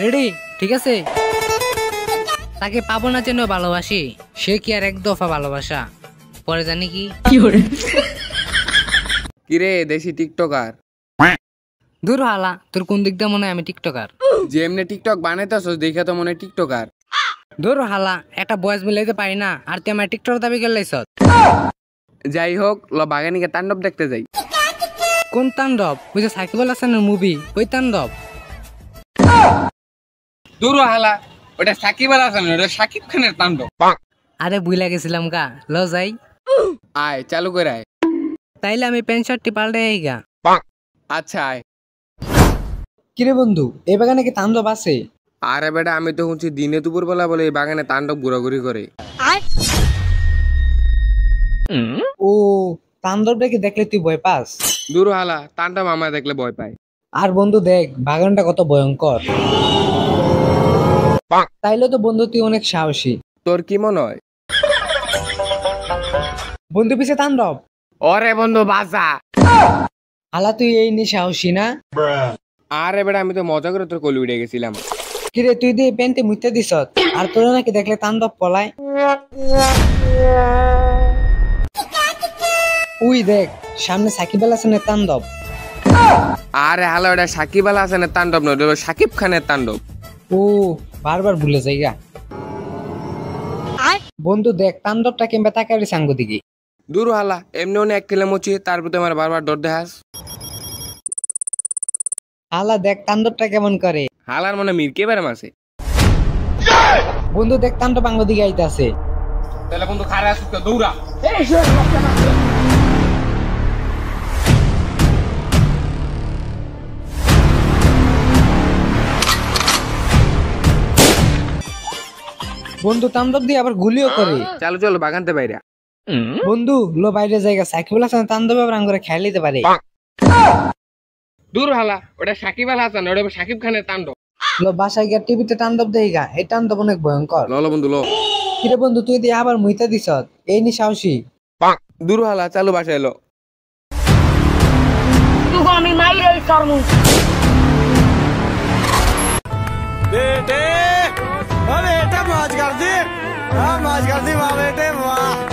Ready? ঠিক আছে। তাকে পাবো না যেন ভালোবাসি, সে কি আর এক দফা ভালোবাসা, পরে জানি কি। কিরে দেশি টিকটকার? দূর হালা, তোর কোন দিক দিয়ে মনে হয় আমি টিকটকার? যে এমনি টিকটক বানাইতেছস দেখে তো মনে হয় টিকটকার। দূর হালা, একটা বয়স মিলাইতে পারি না আর তুই আমার টিকটক দাবি করলেইছ। যাই হোক, ল বাগানিকে তাণ্ডব দেখতে যাই। কোন তাণ্ডব? ওই যে সাকিব আল হাসানের মুভি, ওই তাণ্ডব? দূর হালা, ওটা সাকিব আল হাসান, ওটা সাকিব খানের তাণ্ডব। আরে বুইলা গেছিলাম গা, ল যাই। আয় চালু করে আয়। তাইলে আমি প্যান্ট শার্টটি পাল্টে গা। আচ্ছা আয়। কিরে বন্ধু, এই বাগানে কি তাণ্ডব আছে? আরে বেটা, আমি তো শুনছি দিনে দুপুর বেলা বলে এই বাগানে তাণ্ডব ঘোরাঘুরি করে। ও, তাণ্ডবটাকে দেখলে তুই ভয় পাস? দূর হালা, তাণ্ডব আমায় দেখলে ভয় পায়। আর বন্ধু দেখ বাগানটা কত ভয়ঙ্কর। তাইলে তো বন্ধু তুই অনেক সাহসী। তোর কি মনে হয়? বন্ধু পিছে তাণ্ডব। ওরে বন্ধু বাঁচা। হালা তুই এই নি সাহসী না? আরে বেটা, আমি তো মজা করে তোর কলি উঠে গেছিলাম। কিরে তুই দিয়ে প্যান্টে মুইতে দিস আর তোর নাকি দেখলে তাণ্ডব পলায়। উই দেখ সামনে সাকিব আল হাসানের তাণ্ডব। আরে হালা, ওটা সাকিব আল হাসানের তাণ্ডব নয়, ওটা সাকিব খানের তাণ্ডব। ও, বারবার ভুলে যাইগা। বন্ধু দেখ তাণ্ডবটা কিংবা তাকারি সাঙ্গ দিকে। দূর হালা, এমনি অনেক এক কিলো মুচি, তার প্রতি আমার বারবার ডর দেখাস। হালা দেখ তাণ্ডবটা কেমন করে। হালার মনে মিরকে বেরাম আছে। বন্ধু দেখ তাণ্ডব আঙ্গ দিকে আইতাছে। তাহলে বন্ধু খারাপ দৌড়া। বন্ধু তাণ্ডব দিয়ে আবার গুলিও করে। চলো চলো বাগানতে বাইরে। বন্ধু লো বাইরে জায়গা, সাকিব আল হাসান তাণ্ডব আবার আঙ্গরে খেয়াল নিতে পারে। দূর হালা, ওটা সাকিব আল হাসান, ওটা সাকিব খানের তাণ্ডব। লো বাসায় গিয়ে টিভিতে তাণ্ডব দেইগা, এই তাণ্ডব অনেক ভয়ঙ্কর। লো বন্ধু লো। কিরে বন্ধু তুই দিয়ে আবার মুইতা দিস, এই নি সাহসী। দূর হালা, চালু বাসায় এলো। আমি মাইরে সরমু। बेटे मौज कर दी, मौज कर दी वाह बेटे वाह।